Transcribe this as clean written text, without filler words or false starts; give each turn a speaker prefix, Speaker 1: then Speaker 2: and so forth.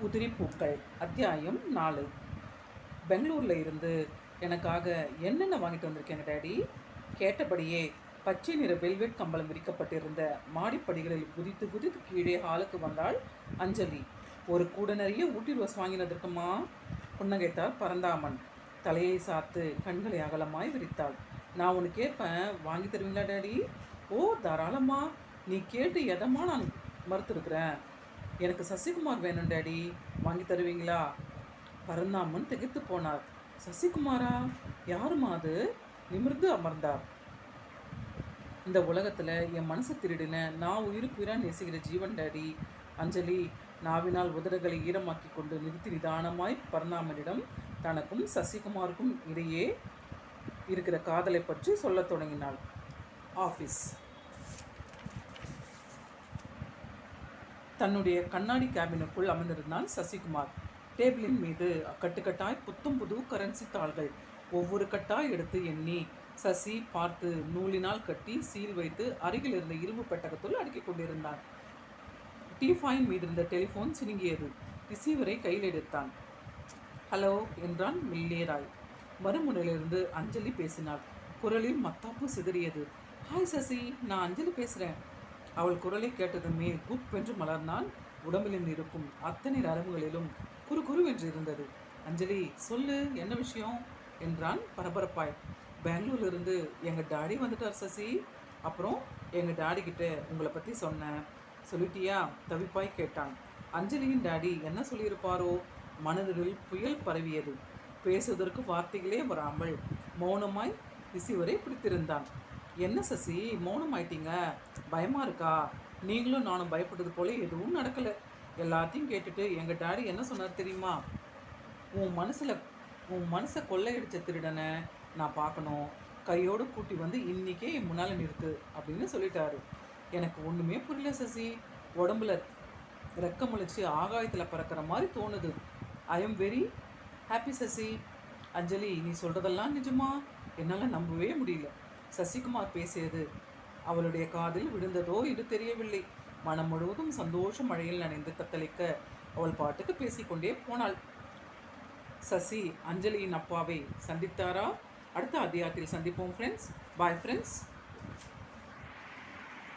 Speaker 1: உதிரி பூக்கள் அத்தியாயம் 4. பெங்களூரில் இருந்து எனக்காக என்னென்ன வாங்கிட்டு வந்திருக்கேங்க டேடி? கேட்டபடியே பச்சை நிற வெல்வெட் கம்பளம் விரிக்கப்பட்டிருந்த மாடிப்படிகளில் குதித்து குதித்து கீழே ஹாலுக்கு வந்தாள் அஞ்சலி. ஒரு கூட நிறைய ஊட்டி ரோஸ் வாங்கினதற்குமா? புன்னகைத்தார் பரந்தாமன். தலையை சாத்து கண்களை அகலமாய் விரித்தாள். நான் ஒன்று கேட்பேன், வாங்கி தருவீங்களா டேடி? ஓ, தாராளமா. நீ கேட்டு எதமா நான் மறுத்துருக்குறேன். எனக்கு சசிகுமார் வேணும் டேடி, வாங்கி தருவீங்களா? பரந்தாமன் திகைத்து போனார். சசிகுமாரா? யாருமா அது? நிமிர்ந்து அமர்ந்தார். இந்த உலகத்தில் என் மனசு திருடின நான் உயிருக்கு உயிராக நேசிக்கிற ஜீவன் டேடி. அஞ்சலி நாவினால் உதடுகளை ஈரமாக்கி கொண்டு நிறுத்தி நிதானமாய் பரந்தாமனிடம் தனக்கும் சசிகுமாருக்கும் இடையே இருக்கிற காதலை பற்றி சொல்லத் தொடங்கினாள். ஆஃபீஸ். தன்னுடைய கண்ணாடி கேபினுக்குள் அமர்ந்திருந்தான் சசிகுமார். டேபிளின் மீது கட்டுக்கட்டாய் புத்தும் புது கரன்சி தாள்கள். ஒவ்வொரு கட்டாய் எடுத்து எண்ணி சசி பார்த்து நூலினால் கட்டி சீல் வைத்து அருகில் இருந்த இரும்பு பெட்டகத்துள் அடுக்கிக் கொண்டிருந்தான். டீஃபாயின் மீது இருந்த டெலிஃபோன் சினுங்கியது. ரிசீவரை கையில் எடுத்தான். ஹலோ என்றான் மெல்லியராய். மறுமுனையிலிருந்து அஞ்சலி பேசினாள். குரலில் மத்தாப்பு சிதறியது. ஹாய் சசி, நான் அஞ்சலி பேசுகிறேன். அவள் குரலை கேட்டதுமே குப்பென்று மலர்ந்தான். உடம்பிலும் இருக்கும் அத்தனை நரம்புகளிலும் குறுகுருவென்று இருந்தது. அஞ்சலி, சொல்லு, என்ன விஷயம் என்றான் பரபரப்பாய். பெங்களூர்லேருந்து எங்கள் டாடி வந்துட்டார் சசி. அப்புறம் எங்கள் டாடி கிட்ட உங்களை பற்றி சொன்னேன், சொல்லிட்டியா? தவிப்பாய் கேட்டான். அஞ்சலியின் டாடி என்ன சொல்லியிருப்பாரோ? மனதில் புயல் பரவியது. பேசுவதற்கு வார்த்தைகளே வராமல் மௌனமாய் ரிசீவரை பிடித்திருந்தான். என்ன சசி, மௌனம் ஆயிட்டீங்க? பயமாக இருக்கா? நீங்களும் நானும் பயப்பட்டது போல எதுவும் நடக்கலை. எல்லாத்தையும் கேட்டுட்டு எங்கள் டாடி என்ன சொன்னார் தெரியுமா? உன் மனசை கொள்ளையடிச்ச திருடனை நான் பார்க்கணும், கையோடு கூட்டி வந்து இன்றைக்கே என் முன்னால் நிறுத்து அப்படின்னு சொல்லிட்டாரு. எனக்கு ஒன்றுமே புரியல சசி. உடம்புல ரெக்கமுழிச்சு ஆகாயத்தில் பறக்கிற மாதிரி தோணுது. I am very happy Sasi. Anjali, நீ சொல்கிறதெல்லாம் நிஜமா? என்னால் நம்பவே முடியல. சசிகுமார் பேசியது அவளுடைய காதில் விழுந்ததோ இது தெரியவில்லை. மனம் முழுவதும் சந்தோஷ மழையில் நனைந்து தத்தளிக்க அவள் பாட்டுக்கு பேசிக்கொண்டே போனாள். சசி அஞ்சலியின் அப்பாவை சந்தித்தாரா? அடுத்த அத்தியாயத்தில் சந்திப்போம் ஃப்ரெண்ட்ஸ். Bye friends.